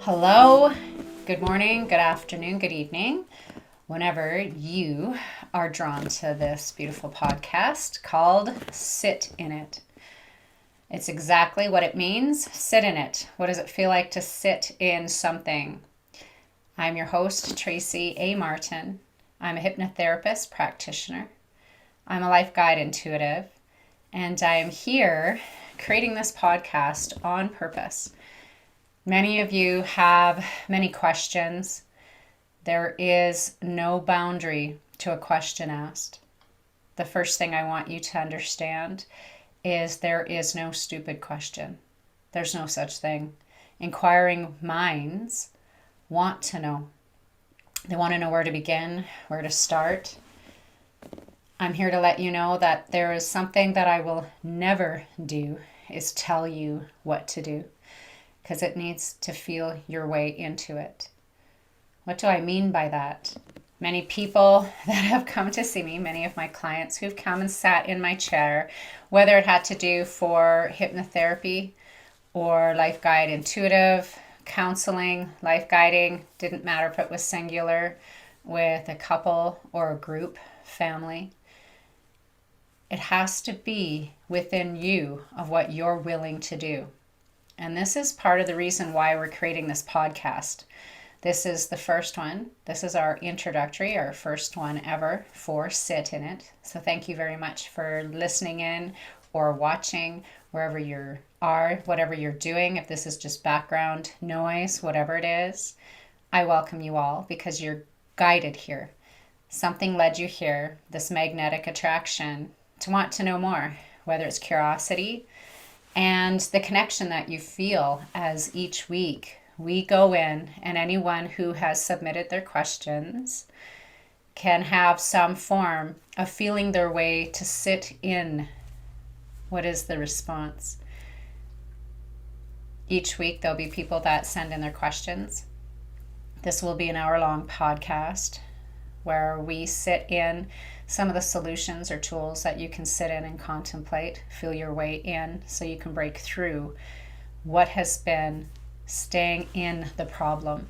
Hello, good morning, good afternoon, good evening, whenever you are drawn to this beautiful podcast called Sit in It. It's exactly what it means, sit in it. What does it feel like to sit in something? I'm your host, Tracy A. Martin. I'm a hypnotherapist practitioner. I'm a life guide intuitive, and I am here creating this podcast on purpose. Many of you have many questions. There is no boundary to a question asked. The first thing I want you to understand is there is no stupid question. There's no such thing. Inquiring minds want to know. They want to know where to begin, where to start. I'm here to let you know that there is something that I will never do is tell you what to do, because it needs to feel your way into it. What do I mean by that? Many people that have come to see me, many of my clients who've come and sat in my chair, whether it had to do for hypnotherapy or life guide intuitive, counseling, life guiding, didn't matter if it was singular, with a couple or a group, family. It has to be within you of what you're willing to do. And this is part of the reason why we're creating this podcast. This is the first one. This is our introductory, our first one ever for Sit in It. So thank you very much for listening in or watching wherever you are, whatever you're doing. If this is just background noise, whatever it is, I welcome you all because you're guided here. Something led you here, this magnetic attraction, to want to know more, whether it's curiosity, and the connection that you feel as each week we go in, and anyone who has submitted their questions can have some form of feeling their way to sit in what is the response. Each week there'll be people that send in their questions. This will be an hour-long podcast where we sit in some of the solutions or tools that you can sit in and contemplate, feel your way in so you can break through what has been staying in the problem.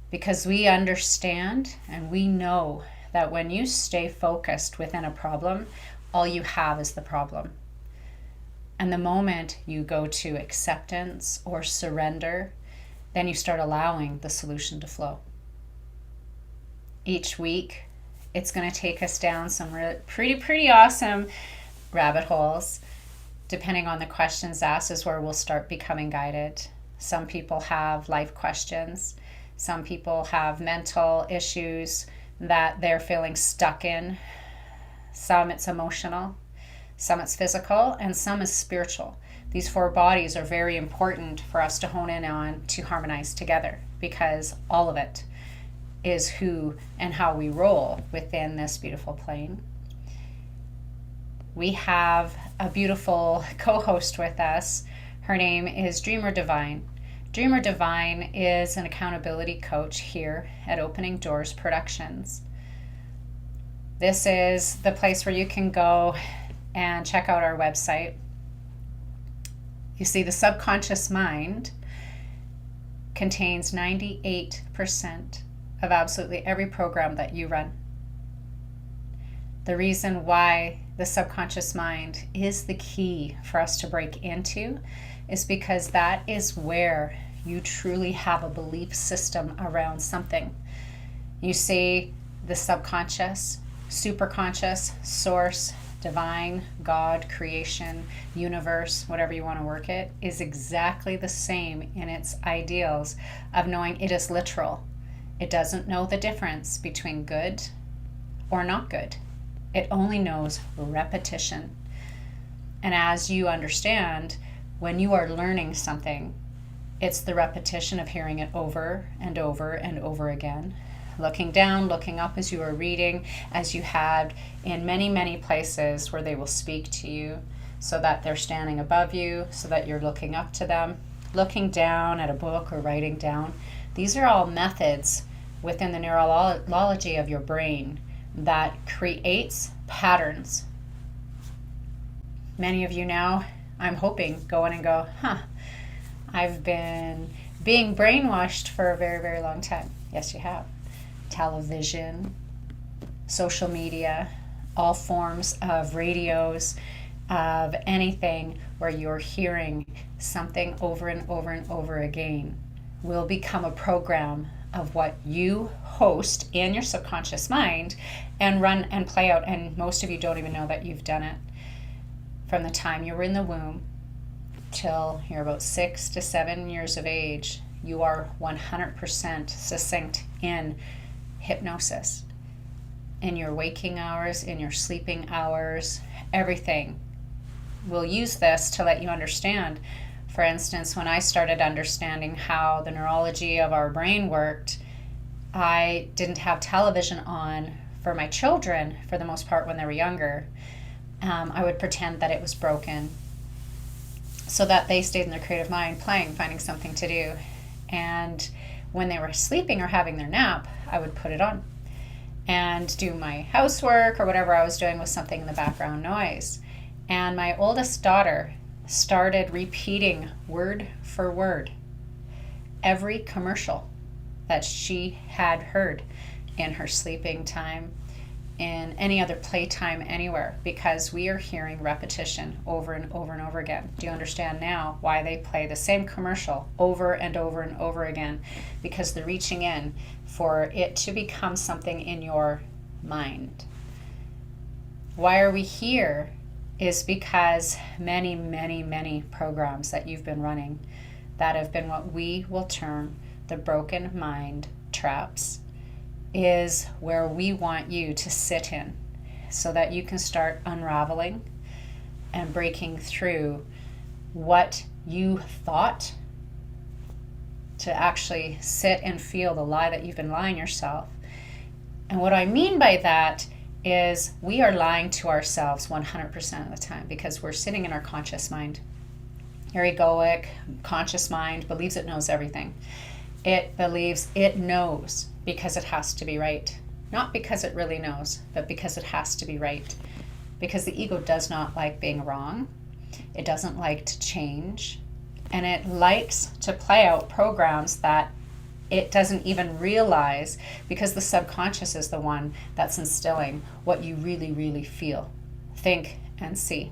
Because we understand and we know that when you stay focused within a problem, all you have is the problem. And the moment you go to acceptance or surrender, then you start allowing the solution to flow. Each week, it's going to take us down some pretty awesome rabbit holes. Depending on the questions asked is where we'll start becoming guided. Some people have life questions. Some people have mental issues that they're feeling stuck in. Some it's emotional, some it's physical, and some is spiritual. These four bodies are very important for us to hone in on to harmonize together, because all of it is who and how we roll within this beautiful plane. We have a beautiful co-host with us. Her name is Dreamer Divine. Dreamer Divine is an accountability coach here at Opening Doors Productions. This is the place where you can go and check out our website. You see, the subconscious mind contains 98% of absolutely every program that you run. The reason why the subconscious mind is the key for us to break into is because that is where you truly have a belief system around something. You see, the subconscious, superconscious, source, divine, God, creation, universe, whatever you want to work it, is exactly the same in its ideals of knowing it is literal. It doesn't know the difference between good or not good. It only knows repetition. And as you understand, when you are learning something, it's the repetition of hearing it over and over and over again. Looking down, looking up as you are reading, as you had in many, many places where they will speak to you so that they're standing above you, so that you're looking up to them, looking down at a book or writing down. These are all methods within the neurology of your brain that creates patterns. Many of you now, I'm hoping, go in and go, I've been being brainwashed for a very, very long time. Yes, you have. Television, social media, all forms of radios, of anything where you're hearing something over and over and over again will become a program of what you host in your subconscious mind and run and play out. And most of you don't even know that you've done it. From the time you were in the womb till you're about 6 to 7 years of age, you are 100% succinct in hypnosis. In your waking hours, in your sleeping hours, everything. We'll use this to let you understand. For instance, when I started understanding how the neurology of our brain worked, I didn't have television on for my children for the most part when they were younger. I would pretend that it was broken so that they stayed in their creative mind, playing, finding something to do. And when they were sleeping or having their nap, I would put it on and do my housework or whatever I was doing with something in the background noise. And my oldest daughter started repeating word for word every commercial that she had heard in her sleeping time, in any other playtime anywhere, because we are hearing repetition over and over and over again. Do you understand now why they play the same commercial over and over and over again? Because they're reaching in for it to become something in your mind. Why are we here is because many, many, many programs that you've been running that have been what we will term the broken mind traps is where we want you to sit in so that you can start unraveling and breaking through what you thought, to actually sit and feel the lie that you've been lying yourself. And what I mean by that is we are lying to ourselves 100% of the time because we're sitting in our conscious mind. Your egoic conscious mind believes it knows everything. It believes it knows because it has to be right. Not because it really knows, but because it has to be right. Because the ego does not like being wrong. It doesn't like to change. And it likes to play out programs that it doesn't even realize, because the subconscious is the one that's instilling what you really, really feel, think, and see.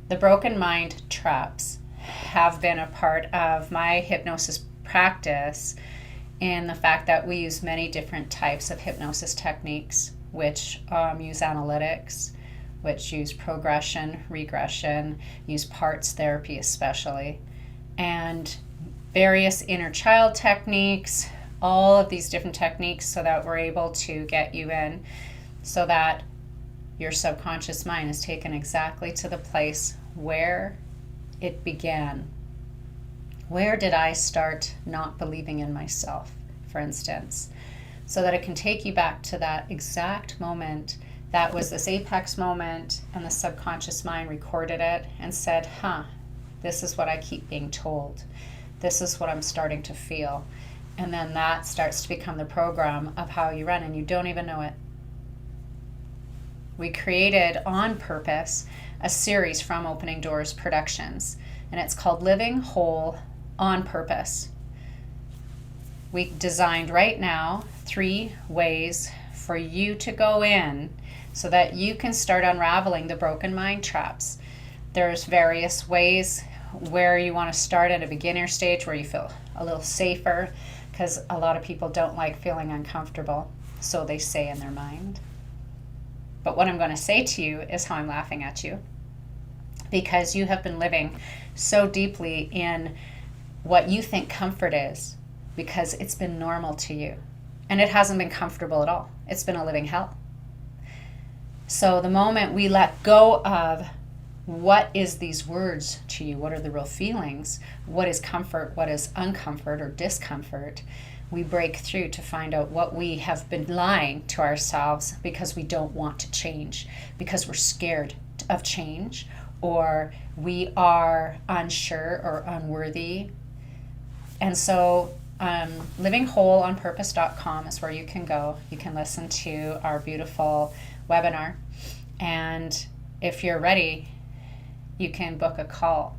The broken mind traps have been a part of my hypnosis practice in the fact that we use many different types of hypnosis techniques, which use analytics, which use progression, regression, use parts therapy especially, and various inner child techniques, all of these different techniques so that we're able to get you in so that your subconscious mind is taken exactly to the place where it began. Where did I start not believing in myself, for instance, so that it can take you back to that exact moment that was this apex moment, and the subconscious mind recorded it and said, this is what I keep being told. This is what I'm starting to feel. And then that starts to become the program of how you run, and you don't even know it. We created on purpose a series from Opening Doors Productions, and it's called Living Whole on Purpose. We designed right now 3 ways for you to go in so that you can start unraveling the broken mind traps. There's various ways where you want to start at a beginner stage where you feel a little safer, because a lot of people don't like feeling uncomfortable, so they say in their mind. But what I'm going to say to you is how I'm laughing at you, because you have been living so deeply in what you think comfort is, because it's been normal to you. And it hasn't been comfortable at all. It's been a living hell. So the moment we let go of what is these words to you, what are the real feelings, what is comfort, what is uncomfort or discomfort, we break through to find out what we have been lying to ourselves because we don't want to change, because we're scared of change, or we are unsure or unworthy. And so livingwholeonpurpose.com is where you can go. You can listen to our beautiful webinar. And if you're ready, you can book a call.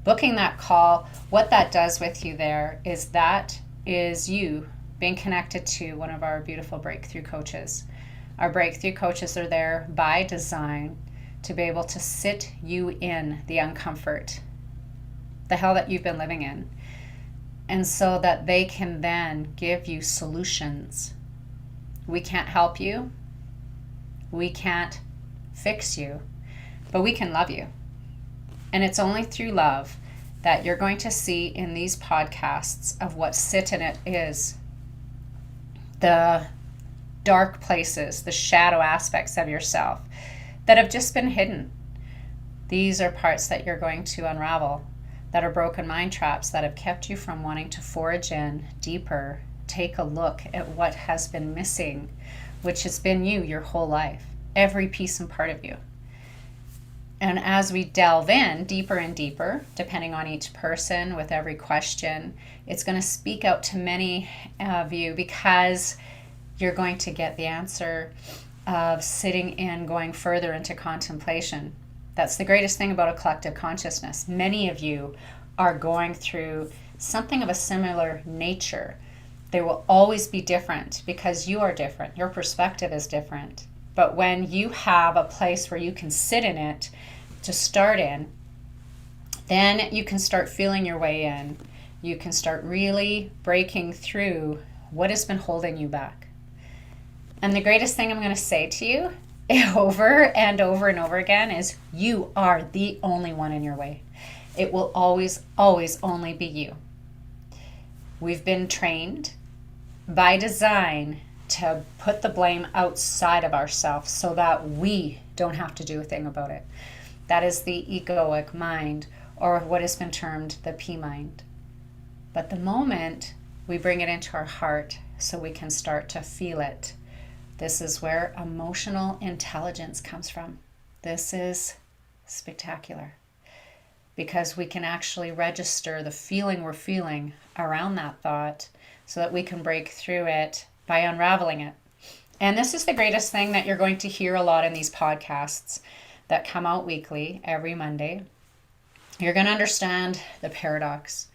Booking that call, what that does with you there is that is you being connected to one of our beautiful breakthrough coaches. Our breakthrough coaches are there by design to be able to sit you in the uncomfort, the hell that you've been living in, and so that they can then give you solutions. We can't help you. We can't fix you, but we can love you. And it's only through love that you're going to see in these podcasts of what sit in it is. The dark places, the shadow aspects of yourself that have just been hidden. These are parts that you're going to unravel, that are broken mind traps that have kept you from wanting to forage in deeper, take a look at what has been missing, which has been you your whole life, every piece and part of you. And as we delve in deeper and deeper, depending on each person, with every question, it's going to speak out to many of you because you're going to get the answer of sitting in, going further into contemplation. That's the greatest thing about a collective consciousness. Many of you are going through something of a similar nature. They will always be different because you are different. Your perspective is different. But when you have a place where you can sit in it to start in, then you can start feeling your way in. You can start really breaking through what has been holding you back. And the greatest thing I'm going to say to you over and over and over again is you are the only one in your way. It will always, always only be you. We've been trained by design to put the blame outside of ourselves so that we don't have to do a thing about it. That is the egoic mind, or what has been termed the P mind. But the moment we bring it into our heart so we can start to feel it, this is where emotional intelligence comes from. This is spectacular because we can actually register the feeling we're feeling around that thought so that we can break through it by unraveling it. And this is the greatest thing that you're going to hear a lot in these podcasts that come out weekly, every Monday. You're going to understand the paradox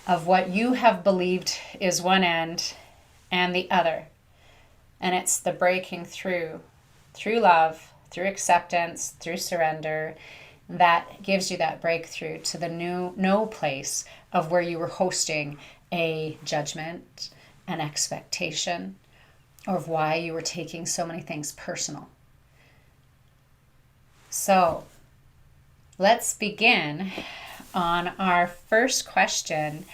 of what you have believed is one end and the other. And it's the breaking through love, through acceptance, through surrender, that gives you that breakthrough to the no place of where you were hosting a judgment, an expectation, or of why you were taking so many things personal. So let's begin on our first question.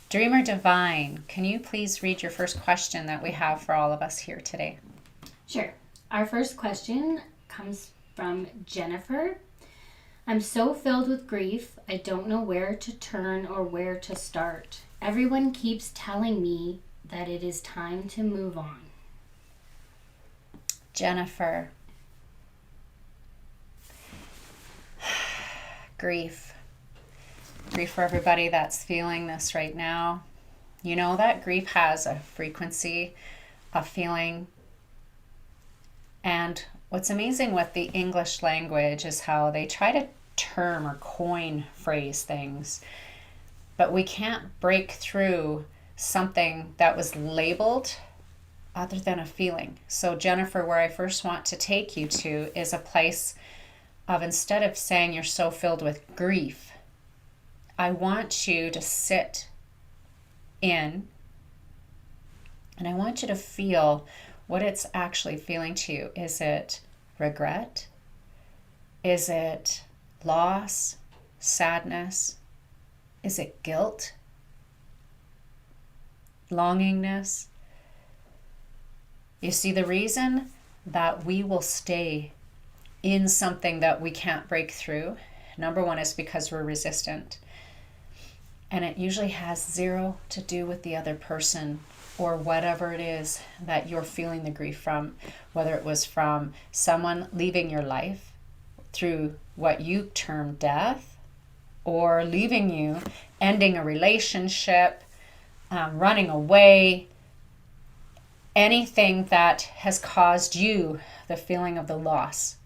Dreamer Divine, can you please read your first question that we have for all of us here today? Sure. Our first question comes from Jennifer. I'm so filled with grief, I don't know where to turn or where to start. Everyone keeps telling me that it is time to move on. Jennifer. Grief. Grief for everybody that's feeling this right now. You know that grief has a frequency, a feeling. And what's amazing with the English language is how they try to term or coin phrase things. But we can't break through something that was labeled other than a feeling. So Jennifer, where I first want to take you to is a place of, instead of saying you're so filled with grief, I want you to sit in and I want you to feel what it's actually feeling to you. Is it regret? Is it loss, sadness? Is it guilt? Longingness? You see, the reason that we will stay in something that we can't break through, number one, is because we're resistant. And it usually has zero to do with the other person or whatever it is that you're feeling the grief from, whether it was from someone leaving your life through what you term death, or leaving you, ending a relationship, running away, anything that has caused you the feeling of the loss.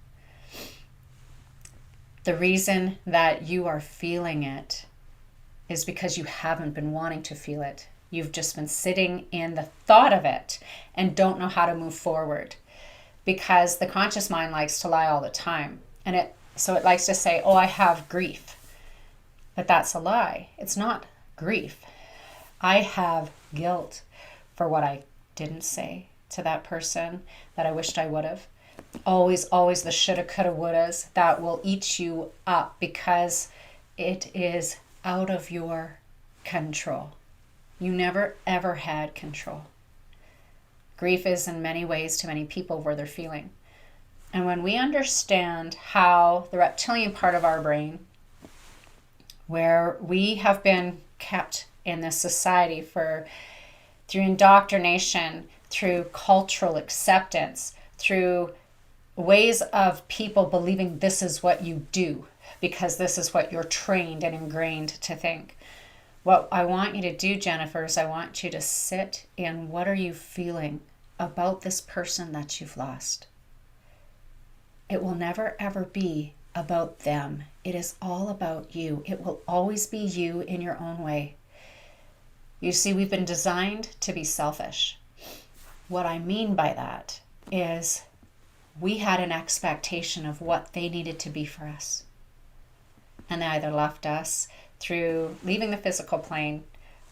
The reason that you are feeling it is because you haven't been wanting to feel it. You've just been sitting in the thought of it and don't know how to move forward, because the conscious mind likes to lie all the time. And it likes to say, oh, I have grief. But that's a lie. It's not grief. I have guilt for what I didn't say to that person that I wished I would have. Always, always the shoulda, coulda, wouldas that will eat you up because it is out of your control. You never, ever had control. Grief is in many ways to many people where they're feeling. And when we understand how the reptilian part of our brain, where we have been kept in this society through indoctrination, through cultural acceptance, through ways of people believing this is what you do because this is what you're trained and ingrained to think. What I want you to do, Jennifer, is I want you to sit in what are you feeling about this person that you've lost. It will never ever be about them. It is all about you. It will always be you in your own way. You see, we've been designed to be selfish. What I mean by that is we had an expectation of what they needed to be for us. And they either left us through leaving the physical plane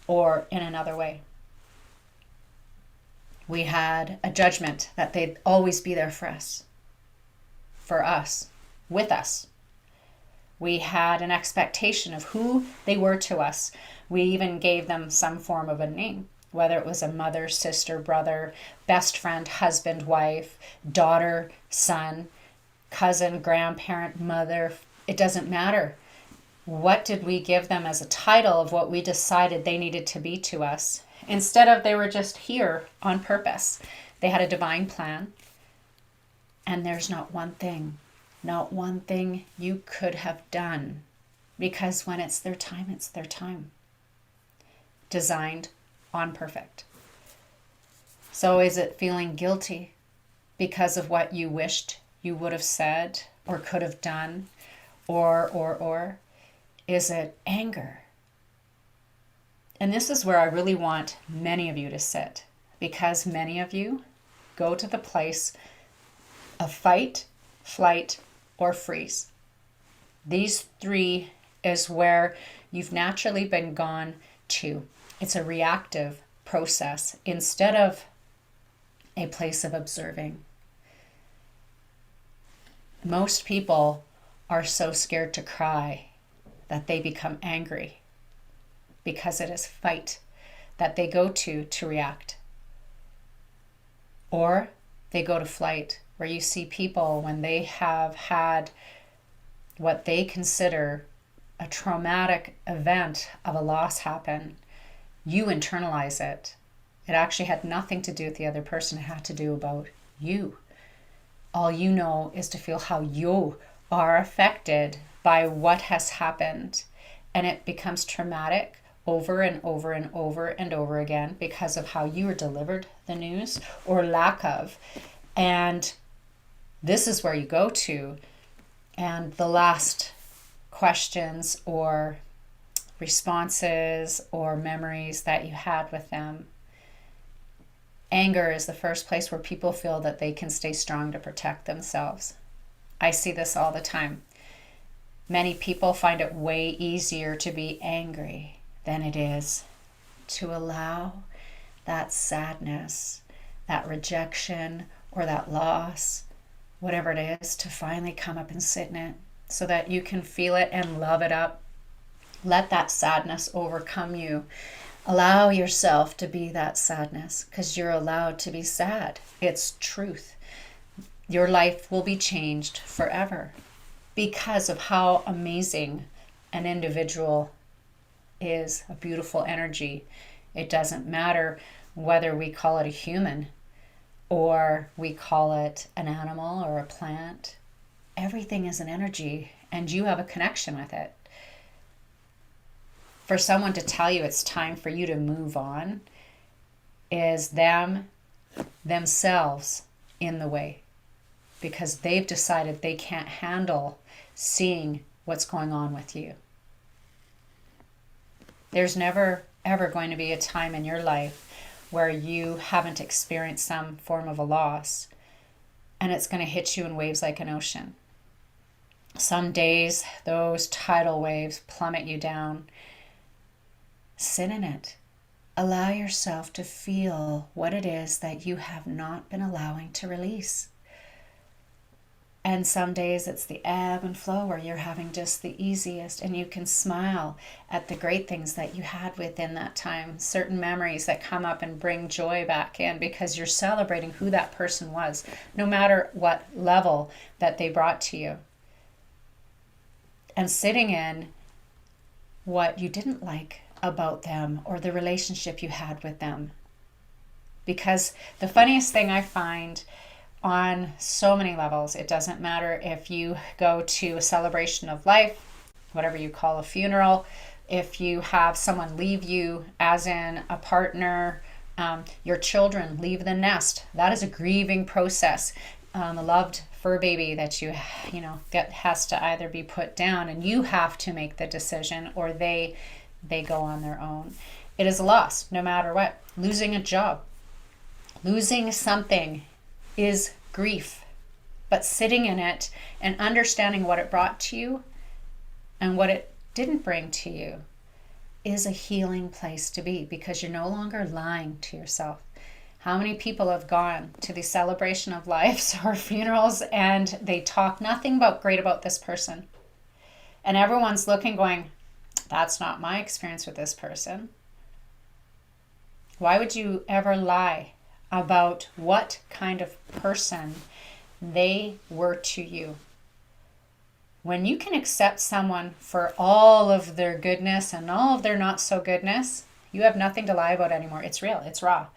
or in another way. We had a judgment that they'd always be there for us, with us. We had an expectation of who they were to us. We even gave them some form of a name, whether it was a mother, sister, brother, best friend, husband, wife, daughter, son, cousin, grandparent, mother. It doesn't matter. What did we give them as a title of what we decided they needed to be to us? Instead of they were just here on purpose. They had a divine plan. And there's not one thing you could have done, because when it's their time, it's their time. Designed on perfect. So is it feeling guilty because of what you wished you would have said or could have done? Or is it anger? And this is where I really want many of you to sit, because many of you go to the place of fight, flight, or freeze. These three is where you've naturally been gone to. It's a reactive process instead of a place of observing. Most people are so scared to cry that they become angry, because it is fight that they go to react. Or they go to flight, where you see people when they have had what they consider a traumatic event of a loss happen, you internalize it. It actually had nothing to do with the other person. It had to do about you. All you know is to feel how you are affected by what has happened. And it becomes traumatic over and over and over and over again because of how you were delivered the news or lack of. And this is where you go to. And the last questions or responses or memories that you had with them. Anger is the first place where people feel that they can stay strong to protect themselves. I see this all the time. Many people find it way easier to be angry than it is to allow that sadness, that rejection, or that loss, whatever it is, to finally come up and sit in it so that you can feel it and love it up. Let that sadness overcome you. Allow yourself to be that sadness, because you're allowed to be sad. It's truth. Your life will be changed forever because of how amazing an individual is, a beautiful energy. It doesn't matter whether we call it a human or we call it an animal or a plant. Everything is an energy, and you have a connection with it. For someone to tell you it's time for you to move on is themselves in the way. because they've decided they can't handle seeing what's going on with you. There's never, ever going to be a time in your life where you haven't experienced some form of a loss, and it's going to hit you in waves like an ocean. Some days, those tidal waves plummet you down. Sit in it. Allow yourself to feel what it is that you have not been allowing to release. And some days it's the ebb and flow where you're having just the easiest, and you can smile at the great things that you had within that time, certain memories that come up and bring joy back in because you're celebrating who that person was, no matter what level that they brought to you. And sitting in what you didn't like about them or the relationship you had with them. Because the funniest thing I find on so many levels, it doesn't matter if you go to a celebration of life, whatever you call a funeral, if you have someone leave you, as in a partner, your children leave the nest, that is a grieving process. A loved fur baby that you that has to either be put down and you have to make the decision, or they go on their own. It is a loss no matter what. Losing a job, losing something is grief. But sitting in it and understanding what it brought to you and what it didn't bring to you is a healing place to be, because you're no longer lying to yourself. How many people have gone to the celebration of lives or funerals and they talk nothing but great about this person? And everyone's looking going, that's not my experience with this person. Why would you ever lie about what kind of person they were to you? When you can accept someone for all of their goodness and all of their not so goodness, you have nothing to lie about anymore. It's real, it's raw.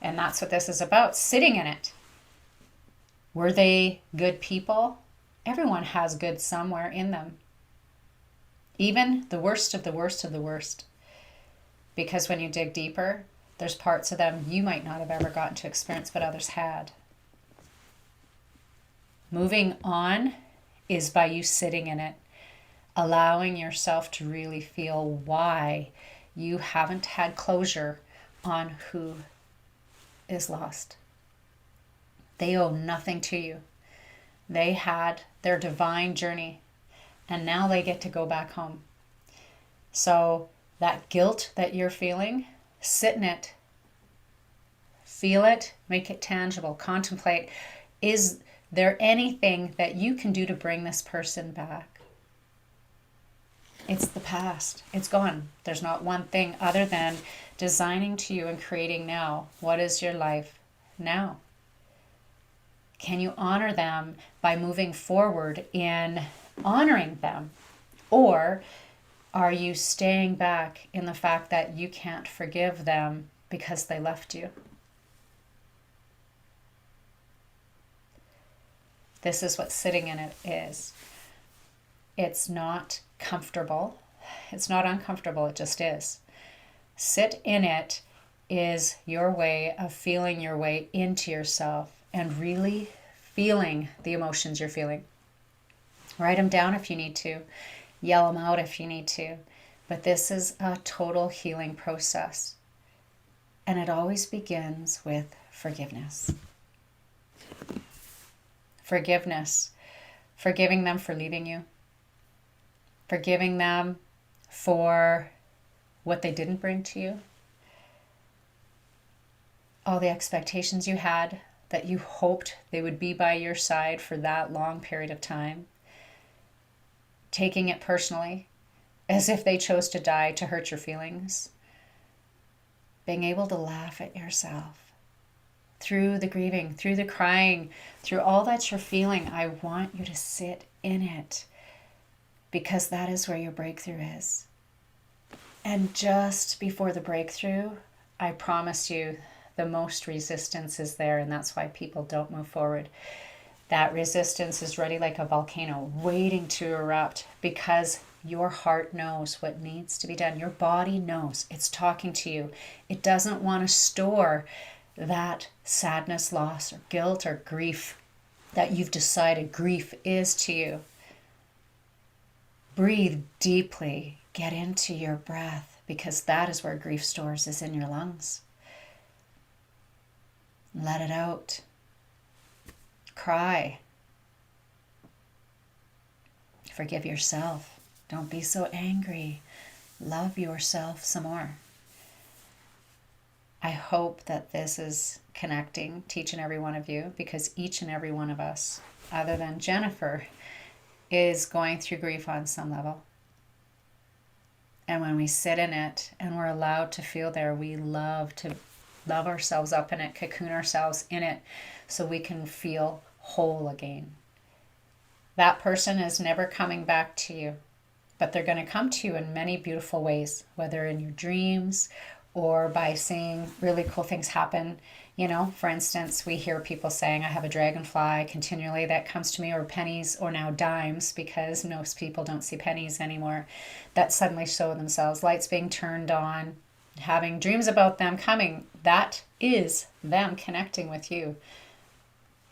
And that's what this is about, sitting in it. Were they good people? Everyone has good somewhere in them. Even the worst of the worst of the worst. Because when you dig deeper, there's parts of them you might not have ever gotten to experience, but others had. Moving on is by you sitting in it, allowing yourself to really feel why you haven't had closure on who is lost. They owe nothing to you. They had their divine journey, and now they get to go back home. So that guilt that you're feeling, sit in it. Feel it, make it tangible, contemplate. Is there anything that you can do to bring this person back? It's the past. It's gone. There's not one thing other than designing to you and creating now. What is your life now? Can you honor them by moving forward in honoring them? Or are you staying back in the fact that you can't forgive them because they left you? This is what sitting in it is. It's not comfortable. It's not uncomfortable. It just is. Sit in it is your way of feeling your way into yourself and really feeling the emotions you're feeling. Write them down if you need to. Yell them out if you need to. But this is a total healing process. And it always begins with forgiveness. Forgiveness. Forgiving them for leaving you. Forgiving them for what they didn't bring to you. All the expectations you had that you hoped they would be by your side for that long period of time. Taking it personally, as if they chose to die to hurt your feelings. Being able to laugh at yourself. Through the grieving, through the crying, through all that you're feeling, I want you to sit in it, because that is where your breakthrough is. And just before the breakthrough, I promise you, the most resistance is there, and that's why people don't move forward. That resistance is ready like a volcano, waiting to erupt, because your heart knows what needs to be done. Your body knows. It's talking to you. It doesn't want to store that sadness, loss, or guilt, or grief that you've decided grief is to you. Breathe deeply. Get into your breath, because that is where grief stores, is in your lungs. Let it out. Cry. Forgive yourself. Don't be so angry. Love yourself some more. I hope that this is connecting to each and every one of you, because each and every one of us, other than Jennifer, is going through grief on some level. And when we sit in it and we're allowed to feel there, we love ourselves up in it, cocoon ourselves in it, so we can feel whole again. That person is never coming back to you, but they're going to come to you in many beautiful ways, whether in your dreams or by seeing really cool things happen. You know, for instance, we hear people saying, I have a dragonfly continually that comes to me, or pennies, or now dimes, because most people don't see pennies anymore, that suddenly show themselves, lights being turned on, having dreams about them coming. That is them connecting with you.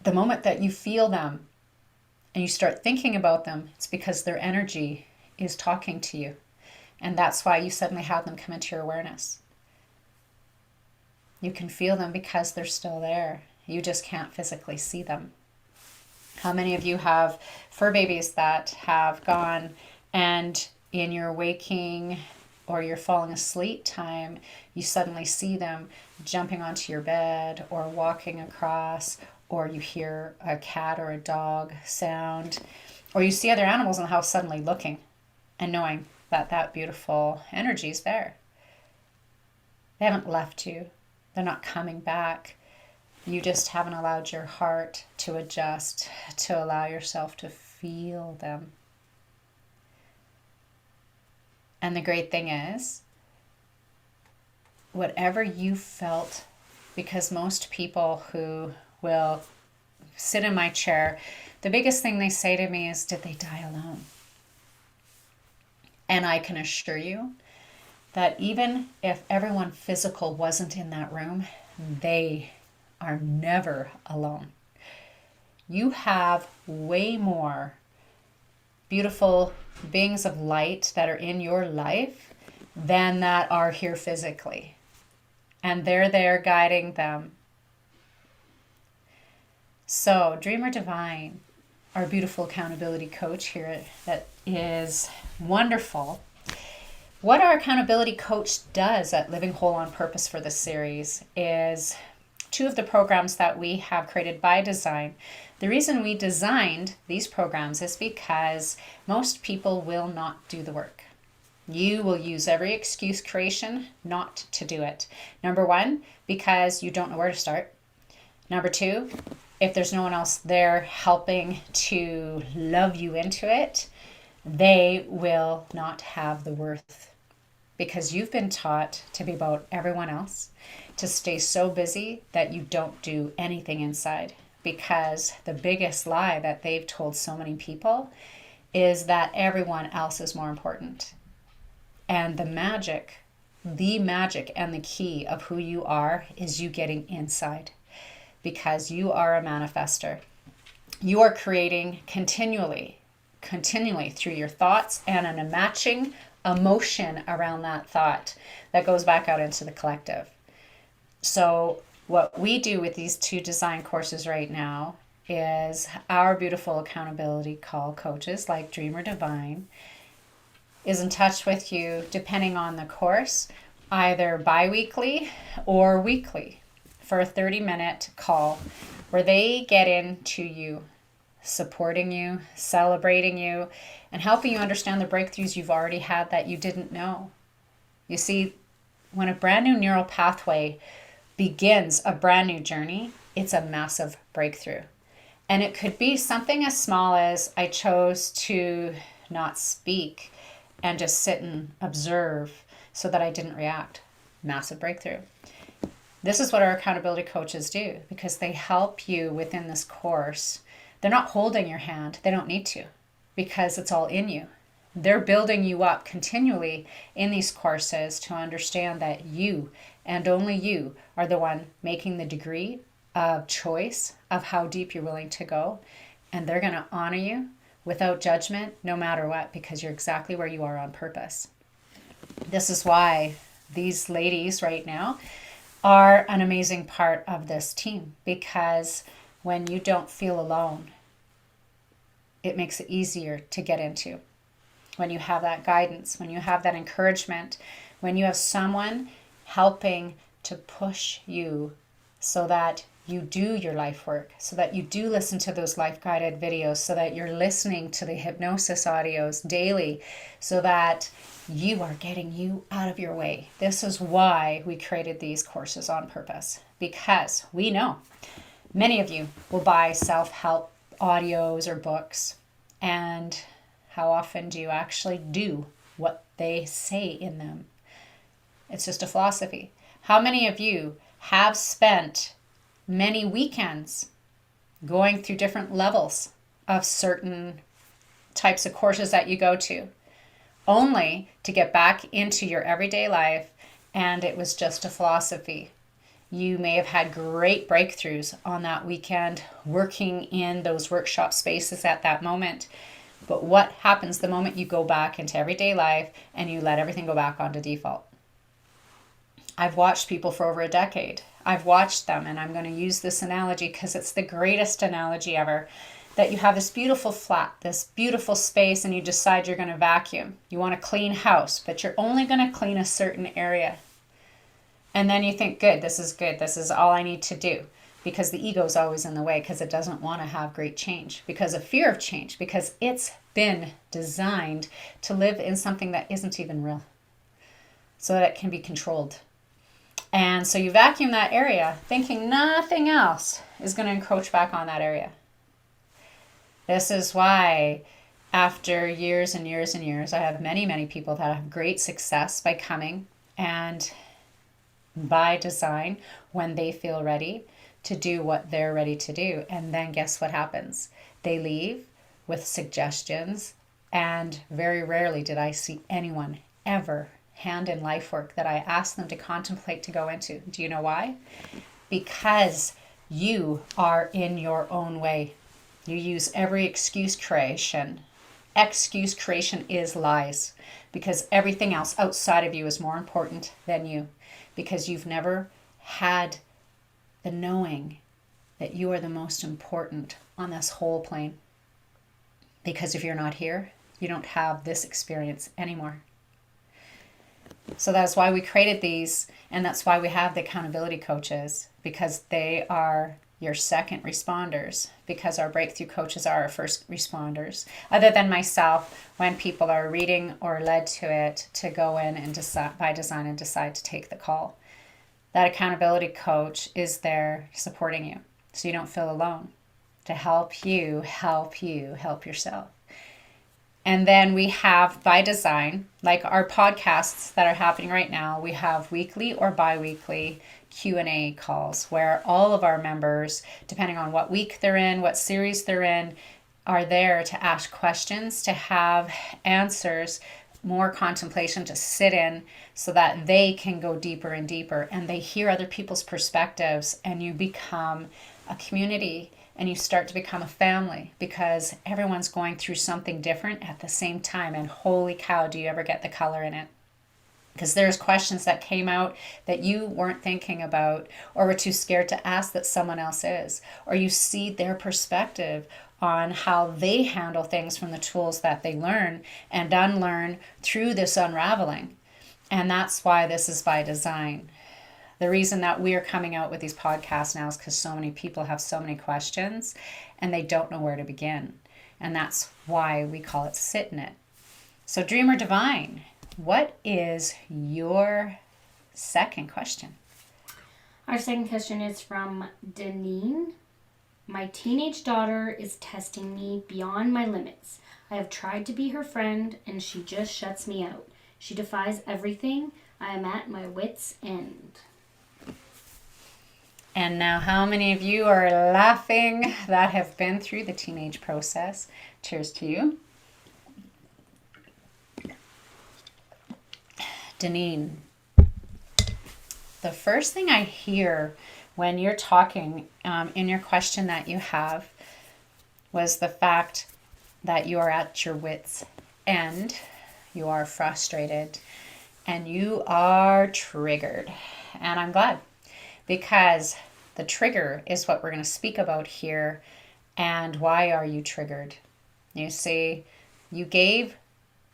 The moment that you feel them and you start thinking about them, it's because their energy is talking to you. And that's why you suddenly have them come into your awareness. You can feel them because they're still there. You just can't physically see them. How many of you have fur babies that have gone, and in your waking or your falling asleep time, you suddenly see them jumping onto your bed or walking across, or you hear a cat or a dog sound, or you see other animals in the house suddenly looking and knowing that that beautiful energy is there. They haven't left you. They're not coming back. You just haven't allowed your heart to adjust, to allow yourself to feel them. And the great thing is, whatever you felt, because most people who will sit in my chair, the biggest thing they say to me is, did they die alone? And I can assure you that even if everyone physical wasn't in that room, they are never alone. You have way more beautiful beings of light that are in your life than that are here physically. And they're there guiding them. So, Dreamer Divine, our beautiful accountability coach here that is wonderful. What our accountability coach does at Living Whole on Purpose for this series is two of the programs that we have created by design. The reason we designed these programs is because most people will not do the work. You will use every excuse creation not to do it. Number one, because you don't know where to start. Number two, if there's no one else there helping to love you into it, they will not have the worth, because you've been taught to be about everyone else, to stay so busy that you don't do anything inside, because the biggest lie that they've told so many people is that everyone else is more important. And the magic and the key of who you are is you getting inside, because you are a manifester. You are creating continually through your thoughts and a matching emotion around that thought that goes back out into the collective. So what we do with these two design courses right now is our beautiful accountability call coaches like Dreamer Divine is in touch with you depending on the course, either bi-weekly or weekly, for a 30-minute call where they get into you, supporting you, celebrating you, and helping you understand the breakthroughs you've already had that you didn't know. You see, when a brand new neural pathway begins a brand new journey, it's a massive breakthrough. And it could be something as small as I chose to not speak and just sit and observe so that I didn't react. Massive breakthrough. This is what our accountability coaches do, because they help you within this course. They're not holding your hand. They don't need to, because it's all in you. They're building you up continually in these courses to understand that you and only you are the one making the degree of choice of how deep you're willing to go. And they're going to honor you without judgment, no matter what, because you're exactly where you are on purpose. This is why these ladies right now are an amazing part of this team, because when you don't feel alone, it makes it easier to get into. When you have that guidance, when you have that encouragement, when you have someone helping to push you so that you do your life work, so that you do listen to those life guided videos, so that you're listening to the hypnosis audios daily, so that you are getting you out of your way. This is why we created these courses on purpose, because we know many of you will buy self-help audios or books, and how often do you actually do what they say in them? It's just a philosophy. How many of you have spent many weekends going through different levels of certain types of courses that you go to, only to get back into your everyday life and it was just a philosophy? You may have had great breakthroughs on that weekend working in those workshop spaces at that moment. But what happens the moment you go back into everyday life and you let everything go back onto default? I've watched people for over a decade. I've watched them, and I'm going to use this analogy because it's the greatest analogy ever, that you have this beautiful flat, this beautiful space, and you decide you're going to vacuum. You want a clean house, but you're only going to clean a certain area. And then you think, good, this is all I need to do. Because the ego is always in the way, because it doesn't want to have great change, because of fear of change, because it's been designed to live in something that isn't even real, so that it can be controlled. And so you vacuum that area thinking nothing else is going to encroach back on that area. This is why after years and years and years, I have many, many people that have great success by coming and by design when they feel ready to do what they're ready to do. And then guess what happens? They leave with suggestions, and very rarely did I see anyone ever hand in life work that I asked them to contemplate to go into. Do you know why? Because you are in your own way. You use every excuse creation. Excuse creation is lies, because everything else outside of you is more important than you, because you've never had the knowing that you are the most important on this whole plane. Because if you're not here, you don't have this experience anymore. So that's why we created these, and that's why we have the accountability coaches, because they are your second responders, because our breakthrough coaches are our first responders, other than myself, when people are reading or led to it to go in and decide by design and decide to take the call. That accountability coach is there supporting you so you don't feel alone, to help you help yourself. And then we have, by design, like our podcasts that are happening right now, we have weekly or bi-weekly Q&A calls where all of our members, depending on what week they're in, what series they're in, are there to ask questions, to have answers, more contemplation to sit in so that they can go deeper and deeper, and they hear other people's perspectives, and you become a community and you start to become a family, because everyone's going through something different at the same time. And holy cow, do you ever get the color in it? Because there's questions that came out that you weren't thinking about or were too scared to ask that someone else is, or you see their perspective on how they handle things from the tools that they learn and unlearn through this unraveling. And that's why this is by design. The reason that we are coming out with these podcasts now is because so many people have so many questions and they don't know where to begin. And that's why we call it Sit in It. So Dreamer Divine, what is your second question? Our second question is from Deneen. My teenage daughter is testing me beyond my limits. I have tried to be her friend and she just shuts me out. She defies everything. I am at my wit's end. And now, how many of you are laughing that have been through the teenage process? Cheers to you. Deneen, the first thing I hear when you're talking in your question that you have was the fact that you are at your wits' end, you are frustrated, and you are triggered. And I'm glad, because the trigger is what we're going to speak about here. And why are you triggered? You see, you gave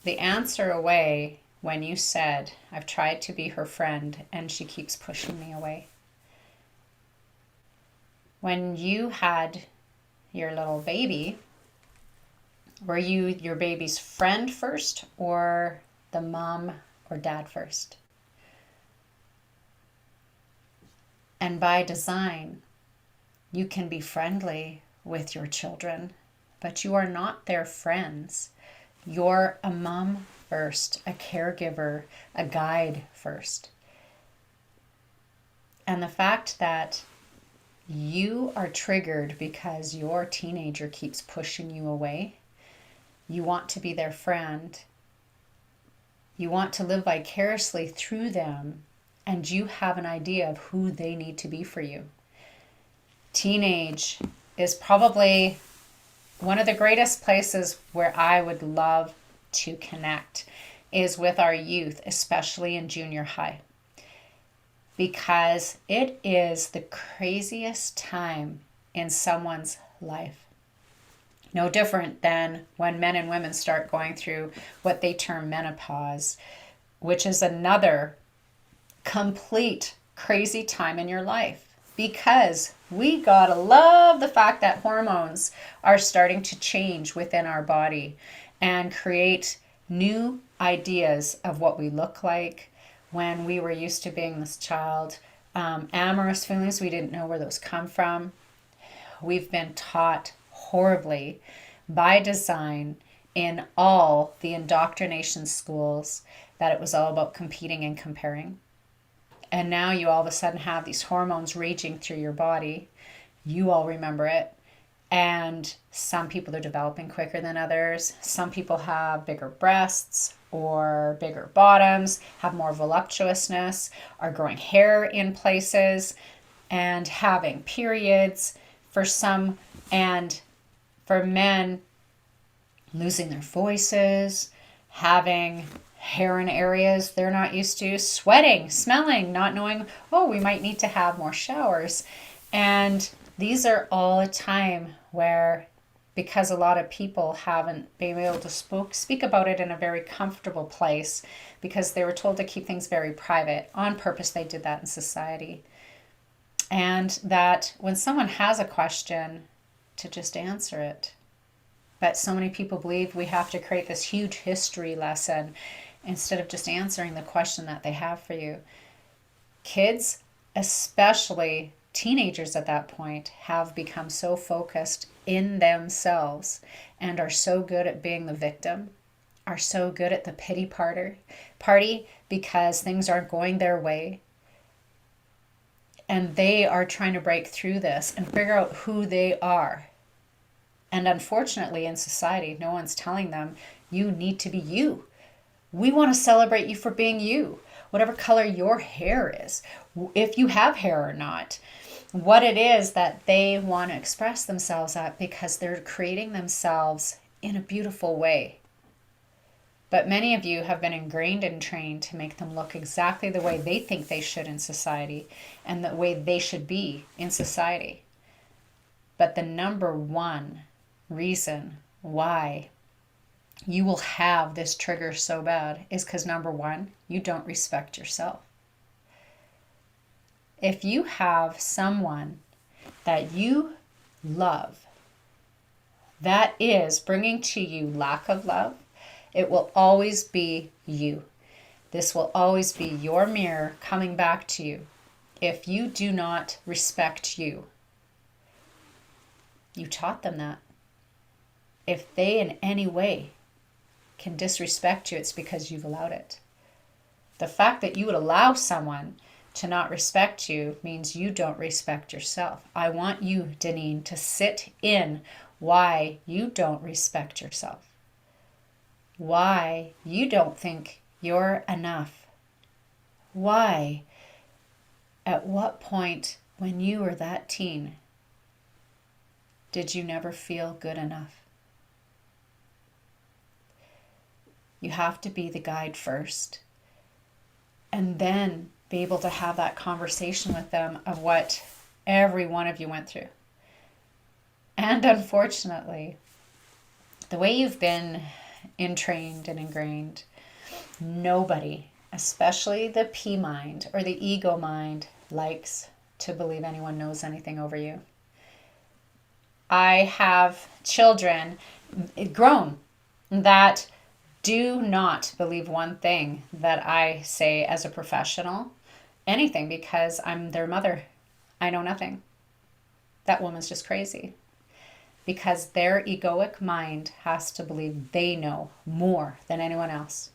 the answer away when you said, I've tried to be her friend and she keeps pushing me away. When you had your little baby, were you your baby's friend first, or the mom or dad first? And by design, you can be friendly with your children, but you are not their friends. You're a mom first, a caregiver, a guide first. And the fact that you are triggered because your teenager keeps pushing you away, you want to be their friend, you want to live vicariously through them, and you have an idea of who they need to be for you. Teenage is probably one of the greatest places where I would love to connect is with our youth, especially in junior high, because it is the craziest time in someone's life. No different than when men and women start going through what they term menopause, which is another complete crazy time in your life, because we gotta love the fact that hormones are starting to change within our body and create new ideas of what we look like. When we were used to being this child, amorous feelings, we didn't know where those come from. We've been taught horribly by design in all the indoctrination schools that it was all about competing and comparing. And now you all of a sudden have these hormones raging through your body. You all remember it. And some people are developing quicker than others. Some people have bigger breasts or bigger bottoms, have more voluptuousness, are growing hair in places, and having periods for some. And for men, losing their voices, having hair in areas they're not used to, sweating, smelling, not knowing, oh, we might need to have more showers. And these are all a time where, because a lot of people haven't been able to speak about it in a very comfortable place, because they were told to keep things very private. On purpose, they did that in society. And that when someone has a question, to just answer it. But so many people believe we have to create this huge history lesson instead of just answering the question that they have for you. Kids, especially teenagers at that point, have become so focused in themselves and are so good at being the victim, are so good at the pity party because things aren't going their way. And they are trying to break through this and figure out who they are. And unfortunately, in society, no one's telling them, you need to be you. We want to celebrate you for being you, whatever color your hair is, if you have hair or not, what it is that they want to express themselves at, because they're creating themselves in a beautiful way. But many of you have been ingrained and trained to make them look exactly the way they think they should in society and the way they should be in society. But the number one reason why you will have this trigger so bad is because, number one, you don't respect yourself. If you have someone that you love that is bringing to you lack of love, it will always be you. This will always be your mirror coming back to you. If you do not respect you, you taught them that. If they in any way can disrespect you, it's because you've allowed it. The fact that you would allow someone to not respect you means you don't respect yourself. I want you, Deneen, to sit in why you don't respect yourself. Why you don't think you're enough. Why, at what point when you were that teen, did you never feel good enough? You have to be the guide first, and then be able to have that conversation with them of what every one of you went through. And unfortunately, the way you've been entrained and ingrained, nobody, especially the P mind or the ego mind, likes to believe anyone knows anything over you. I have children, grown, that do not believe one thing that I say as a professional, anything, because I'm their mother. I know nothing. That woman's just crazy. Because their egoic mind has to believe they know more than anyone else.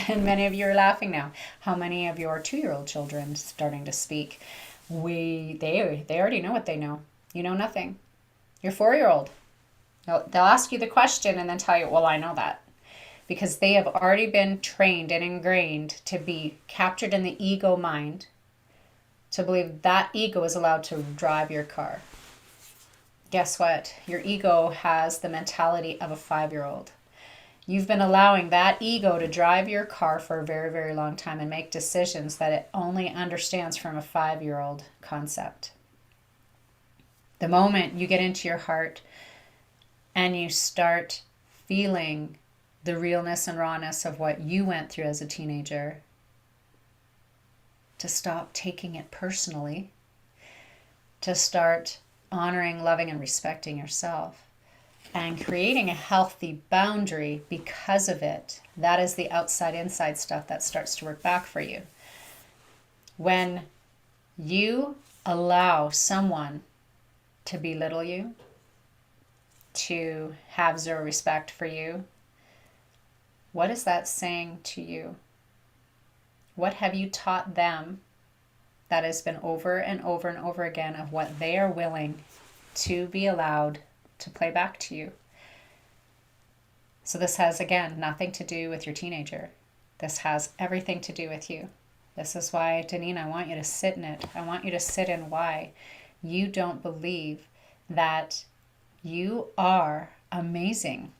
And many of you are laughing now. How many of your 2-year-old children starting to speak? They already know what they know. You know nothing. Your 4-year-old, they'll ask you the question and then tell you, well, I know that. Because they have already been trained and ingrained to be captured in the ego mind, to believe that ego is allowed to drive your car. Guess what? Your ego has the mentality of a 5-year-old. You've been allowing that ego to drive your car for a very, very long time and make decisions that it only understands from a 5-year-old concept. The moment you get into your heart and you start feeling the realness and rawness of what you went through as a teenager, to stop taking it personally, to start honoring, loving, and respecting yourself, and creating a healthy boundary because of it. That is the outside inside stuff that starts to work back for you. When you allow someone to belittle you, to have zero respect for you, what is that saying to you? What have you taught them that has been over and over and over again of what they are willing to be allowed to play back to you? So this has, again, nothing to do with your teenager. This has everything to do with you. This is why, Deneen, I want you to sit in it. I want you to sit in why you don't believe that you are amazing,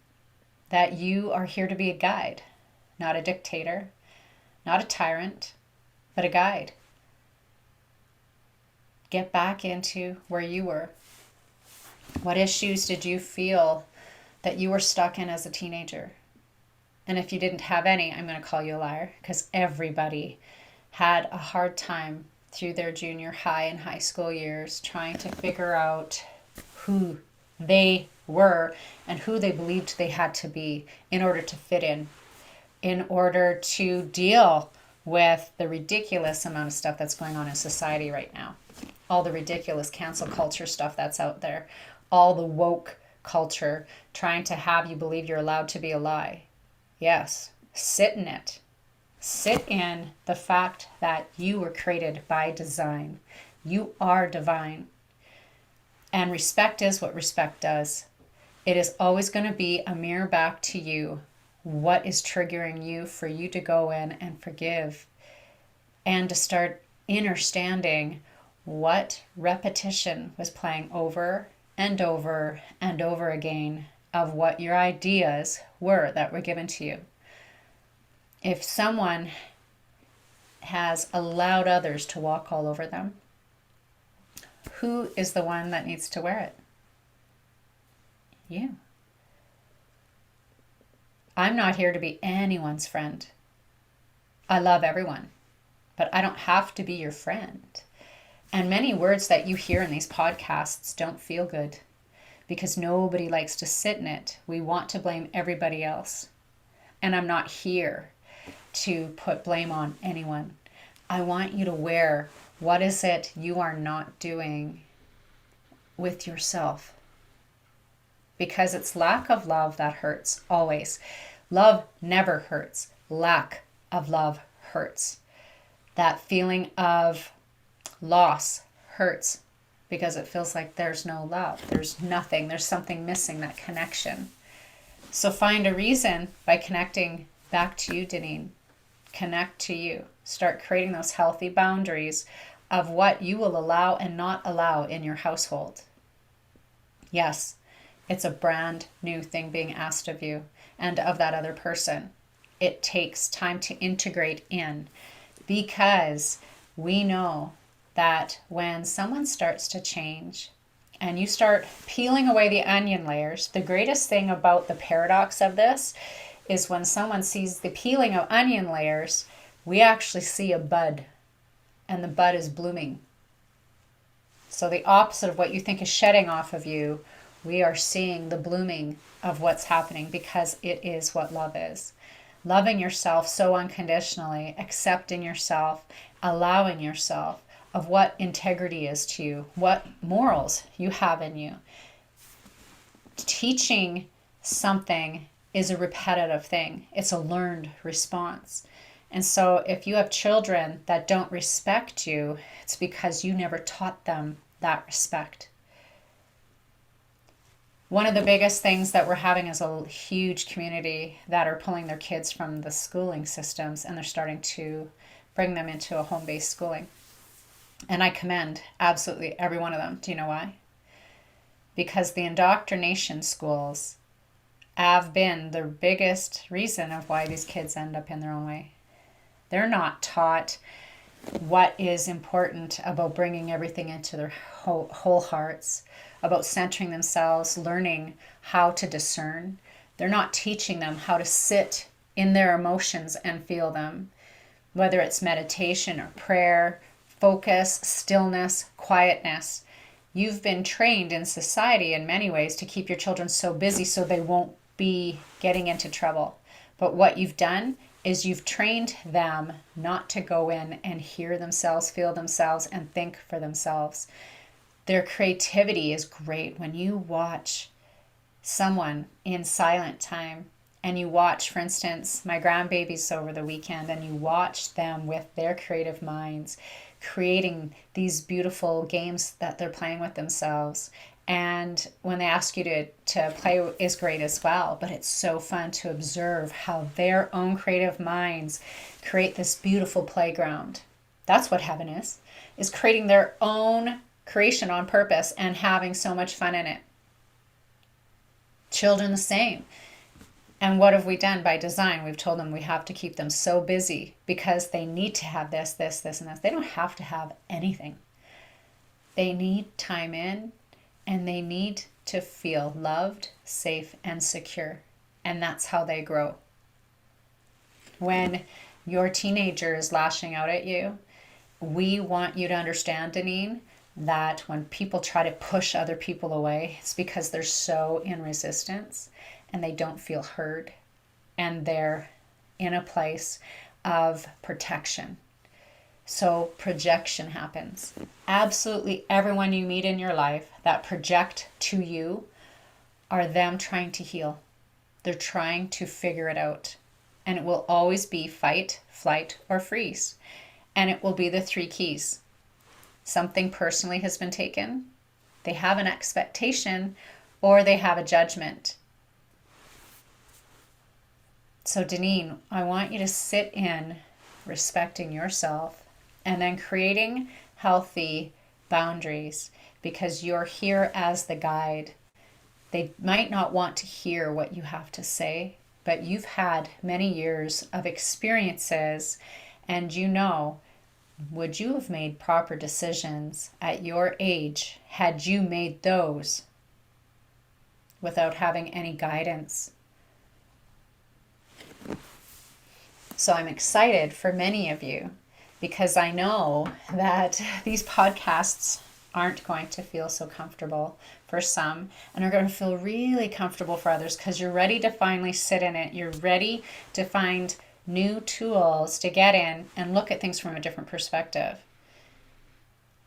that you are here to be a guide, not a dictator, not a tyrant, but a guide. Get back into where you were. What issues did you feel that you were stuck in as a teenager? And if you didn't have any, I'm going to call you a liar, because everybody had a hard time through their junior high and high school years trying to figure out who they were and who they believed they had to be in order to fit in order to deal with the ridiculous amount of stuff that's going on in society right now. All the ridiculous cancel culture stuff that's out there. All the woke culture trying to have you believe you're allowed to be a lie. Yes, sit in it. Sit in the fact that you were created by design. You are divine. And respect is what respect does. It is always going to be a mirror back to you. What is triggering you for you to go in and forgive and to start understanding what repetition was playing over and over and over again of what your ideas were that were given to you. If someone has allowed others to walk all over them, who is the one that needs to wear it? You. I'm not here to be anyone's friend. I love everyone, but I don't have to be your friend. And many words that you hear in these podcasts don't feel good because nobody likes to sit in it. We want to blame everybody else. And I'm not here to put blame on anyone. I want you to wear what is it you are not doing with yourself. Because it's lack of love that hurts, always. Love never hurts. Lack of love hurts. That feeling of loss hurts because it feels like there's no love. There's nothing. There's something missing, that connection. So find a reason by connecting back to you, Deneen. Connect to you. Start creating those healthy boundaries of what you will allow and not allow in your household. Yes, it's a brand new thing being asked of you and of that other person. It takes time to integrate in, because we know that when someone starts to change and you start peeling away the onion layers, the greatest thing about the paradox of this is when someone sees the peeling of onion layers, we actually see a bud, and the bud is blooming. So the opposite of what you think is shedding off of you, we are seeing the blooming of what's happening, because it is what love is. Loving yourself so unconditionally, accepting yourself, allowing yourself of what integrity is to you, what morals you have in you. Teaching something is a repetitive thing. It's a learned response. And so if you have children that don't respect you, it's because you never taught them that respect. One of the biggest things that we're having is a huge community that are pulling their kids from the schooling systems, and they're starting to bring them into a home-based schooling. And I commend absolutely every one of them. Do you know why? Because the indoctrination schools have been the biggest reason of why these kids end up in their own way. They're not taught what is important about bringing everything into their whole hearts, about centering themselves, learning how to discern. They're not teaching them how to sit in their emotions and feel them, whether it's meditation or prayer, focus, stillness, quietness. You've been trained in society in many ways to keep your children so busy so they won't be getting into trouble. But what you've done is you've trained them not to go in and hear themselves, feel themselves, and think for themselves. Their creativity is great when you watch someone in silent time, and you watch, for instance, my grandbabies over the weekend, and you watch them with their creative minds creating these beautiful games that they're playing with themselves. And when they ask you to play is great as well, but it's so fun to observe how their own creative minds create this beautiful playground. That's what heaven is creating their own creation on purpose and having so much fun in it. Children the same. And what have we done by design? We've told them we have to keep them so busy because they need to have this, and this. They don't have to have anything. They need time in, and they need to feel loved, safe, and secure. And that's how they grow. When your teenager is lashing out at you, we want you to understand, Deneen, that when people try to push other people away, it's because they're so in resistance and they don't feel heard, and they're in a place of protection. So projection happens. Absolutely everyone you meet in your life that project to you are them trying to heal. They're trying to figure it out. And it will always be fight, flight, or freeze. And it will be the 3 keys. Something personally has been taken, they have an expectation, or they have a judgment. So Deneen, I want you to sit in respecting yourself and then creating healthy boundaries, because you're here as the guide. They might not want to hear what you have to say, but you've had many years of experiences, and you know, would you have made proper decisions at your age had you made those without having any guidance? So I'm excited for many of you, because I know that these podcasts aren't going to feel so comfortable for some, and are going to feel really comfortable for others, because you're ready to finally sit in it. You're ready to find new tools to get in and look at things from a different perspective.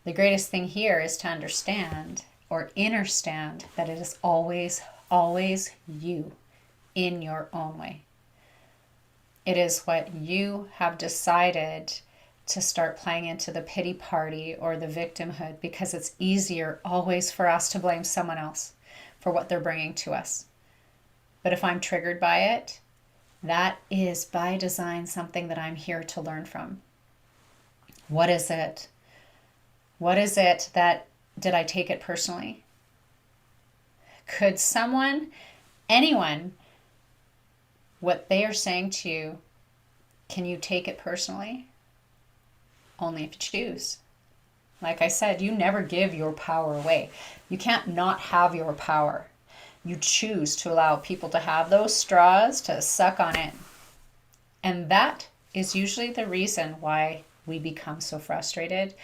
The greatest thing here is to understand or understand that it is always, always you in your own way. It is what you have decided to start playing into the pity party or the victimhood, because it's easier always for us to blame someone else for what they're bringing to us. But if I'm triggered by it, that is by design something that I'm here to learn from. What is it What is it that, did I take it personally? Could someone, anyone, what they are saying to you, can you take it personally? Only if you choose. Like I said, you never give your power away. You can't not have your power. You choose to allow people to have those straws, to suck on it. And that is usually the reason why we become so frustrated,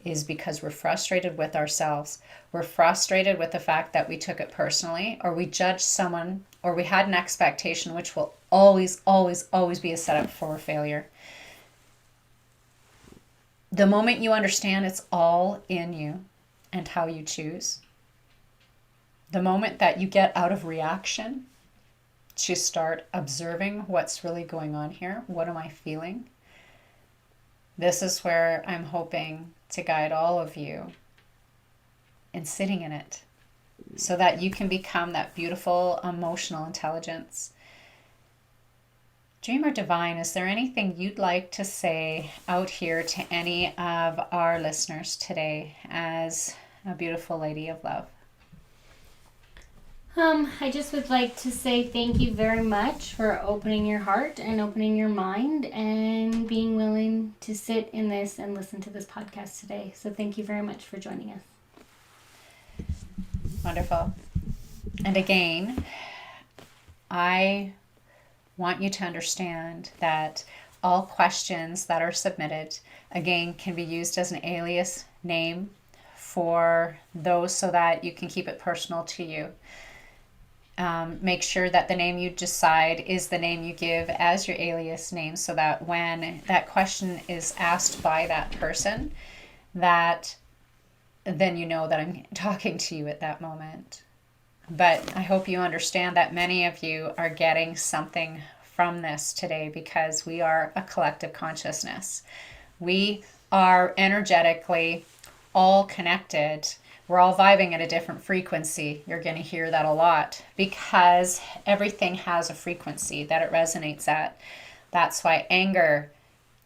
is because we're frustrated with ourselves. We're frustrated with the fact that we took it personally, or we judged someone, or we had an expectation, which will always, always, always be a setup for failure. The moment you understand it's all in you and how you choose, the moment that you get out of reaction to start observing what's really going on here, what am I feeling? This is where I'm hoping to guide all of you in sitting in it, so that you can become that beautiful emotional intelligence. Dreamer Divine, is there anything you'd like to say out here to any of our listeners today as a beautiful lady of love? I just would like to say thank you very much for opening your heart and opening your mind and being willing to sit in this and listen to this podcast today. So thank you very much for joining us. Wonderful. And again, I want you to understand that all questions that are submitted, again, can be used as an alias name for those, so that you can keep it personal to you. Make sure that the name you decide is the name you give as your alias name, so that when that question is asked by that person, that then you know that I'm talking to you at that moment. But I hope you understand that many of you are getting something from this today, because we are a collective consciousness. We are energetically all connected. We're all vibing at a different frequency. You're going to hear that a lot, because everything has a frequency that it resonates at. That's why anger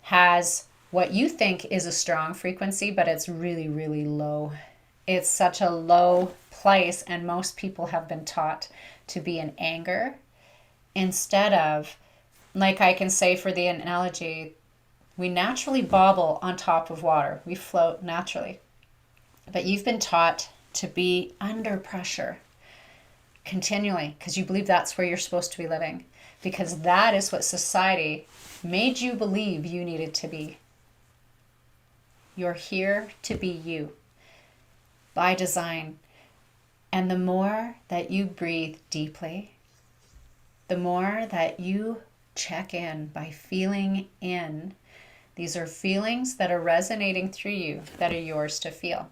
has what you think is a strong frequency, but it's really, really low. It's such a low place, and most people have been taught to be in anger instead of, like I can say for the analogy, we naturally bobble on top of water. We float naturally. But you've been taught to be under pressure continually, because you believe that's where you're supposed to be living, because that is what society made you believe you needed to be. You're here to be you by design. And the more that you breathe deeply, the more that you check in by feeling in, these are feelings that are resonating through you, that are yours to feel.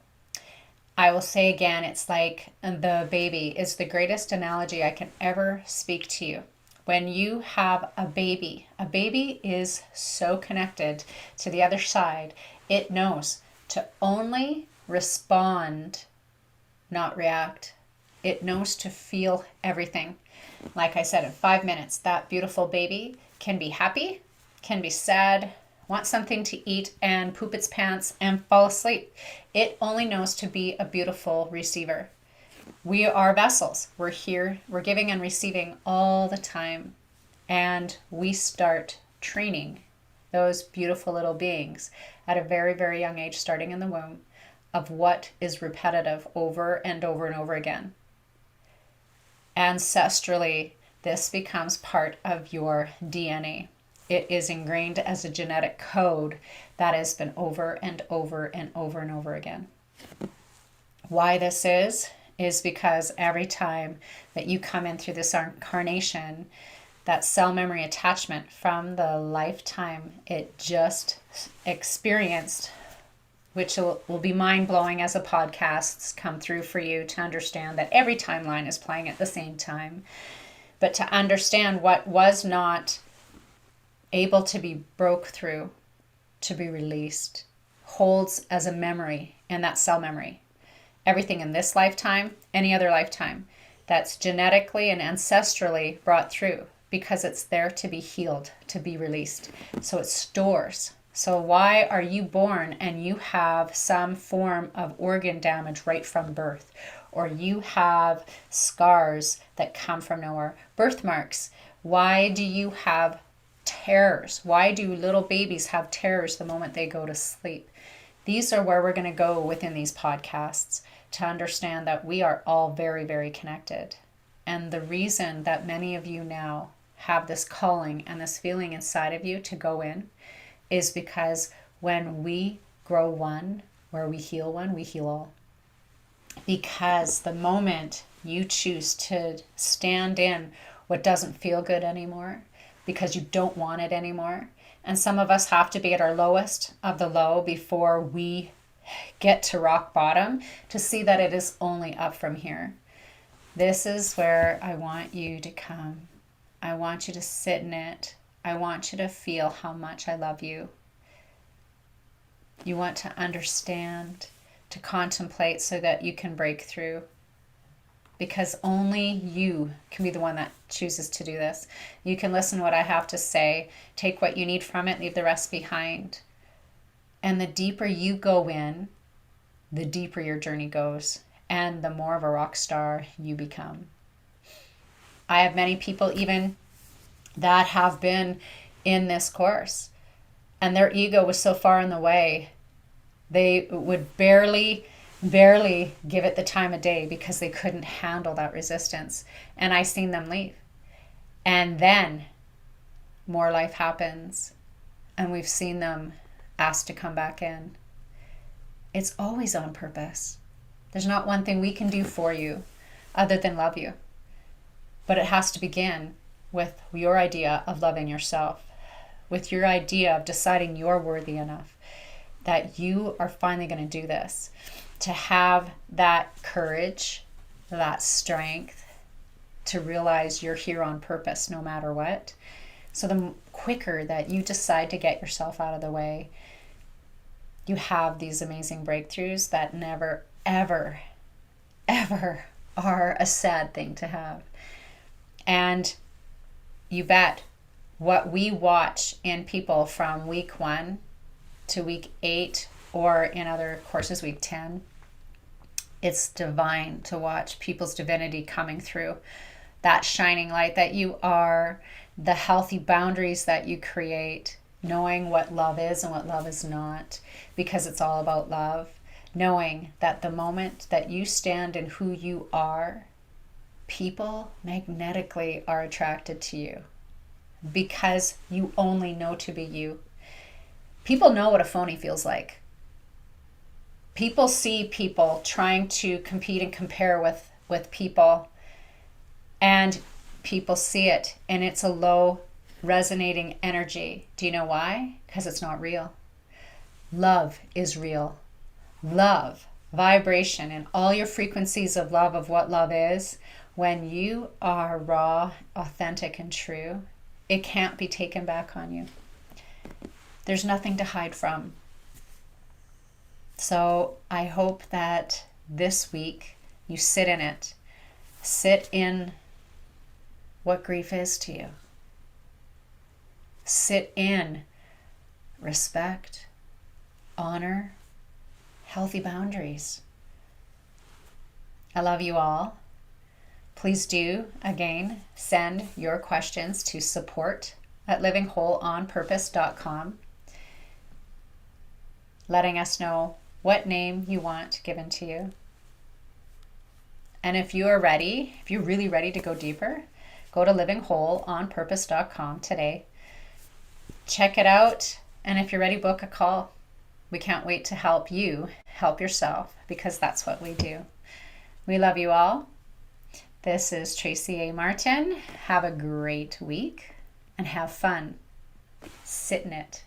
I will say again, it's like the baby is the greatest analogy I can ever speak to you. When you have a baby is so connected to the other side, it knows to only respond, not react. It knows to feel everything. Like I said, in 5 minutes, that beautiful baby can be happy, can be sad, want something to eat and poop its pants and fall asleep. It only knows to be a beautiful receiver. We are vessels. We're here, we're giving and receiving all the time. And we start training those beautiful little beings at a very, very young age, starting in the womb, of what is repetitive over and over and over again. Ancestrally, this becomes part of your DNA. It is ingrained as a genetic code that has been over and over and over and over again. Why this is because every time that you come in through this incarnation, that cell memory attachment from the lifetime it just experienced, which will be mind-blowing as the podcasts come through for you to understand that every timeline is playing at the same time. But to understand what was not able to be broke through, to be released, holds as a memory, and that cell memory. Everything in this lifetime, any other lifetime, that's genetically and ancestrally brought through, because it's there to be healed, to be released. So it stores So why are you born and you have some form of organ damage right from birth? Or you have scars that come from nowhere, birthmarks? Why do you have tears? Why do little babies have tears the moment they go to sleep? These are where we're going to go within these podcasts to understand that we are all very, very connected. And the reason that many of you now have this calling and this feeling inside of you to go in is because when we grow one, where we heal one, we heal all. Because the moment you choose to stand in what doesn't feel good anymore, because you don't want it anymore, and some of us have to be at our lowest of the low before we get to rock bottom to see that it is only up from here. This is where I want you to come. I want you to sit in it. I want you to feel how much I love you. You want to understand, to contemplate so that you can break through. Because only you can be the one that chooses to do this. You can listen to what I have to say, take what you need from it, leave the rest behind. And the deeper you go in, the deeper your journey goes, and the more of a rock star you become. I have many people even that have been in this course, and their ego was so far in the way, they would barely give it the time of day because they couldn't handle that resistance. And I seen them leave. And then more life happens, and we've seen them asked to come back in. It's always on purpose. There's not one thing we can do for you other than love you. But it has to begin with your idea of loving yourself, with your idea of deciding you're worthy enough, that you are finally going to do this, to have that courage, that strength, to realize you're here on purpose no matter what. So the quicker that you decide to get yourself out of the way, you have these amazing breakthroughs that never, ever, ever are a sad thing to have. And you bet what we watch in people from week 1 to week 8, or in other courses, week 10, it's divine to watch people's divinity coming through. That shining light that you are, the healthy boundaries that you create, knowing what love is and what love is not, because it's all about love. Knowing that the moment that you stand in who you are, people magnetically are attracted to you because you only know to be you. People know what a phony feels like. People see people trying to compete and compare with people, and people see it, and it's a low resonating energy. Do you know why? Because it's not real. Love is real. Love, vibration, and all your frequencies of love, of what love is, when you are raw, authentic, and true, it can't be taken back on you. There's nothing to hide from. So I hope that this week you sit in it. Sit in what grief is to you. Sit in respect, honor, healthy boundaries. I love you all. Please do, again, send your questions to support@livingwholeonpurpose.com, letting us know what name you want given to you. And if you are ready, if you're really ready to go deeper, go to livingwholeonpurpose.com today. Check it out. And if you're ready, book a call. We can't wait to help you help yourself, because that's what we do. We love you all. This is Tracy A. Martin. Have a great week and have fun. Sit in it.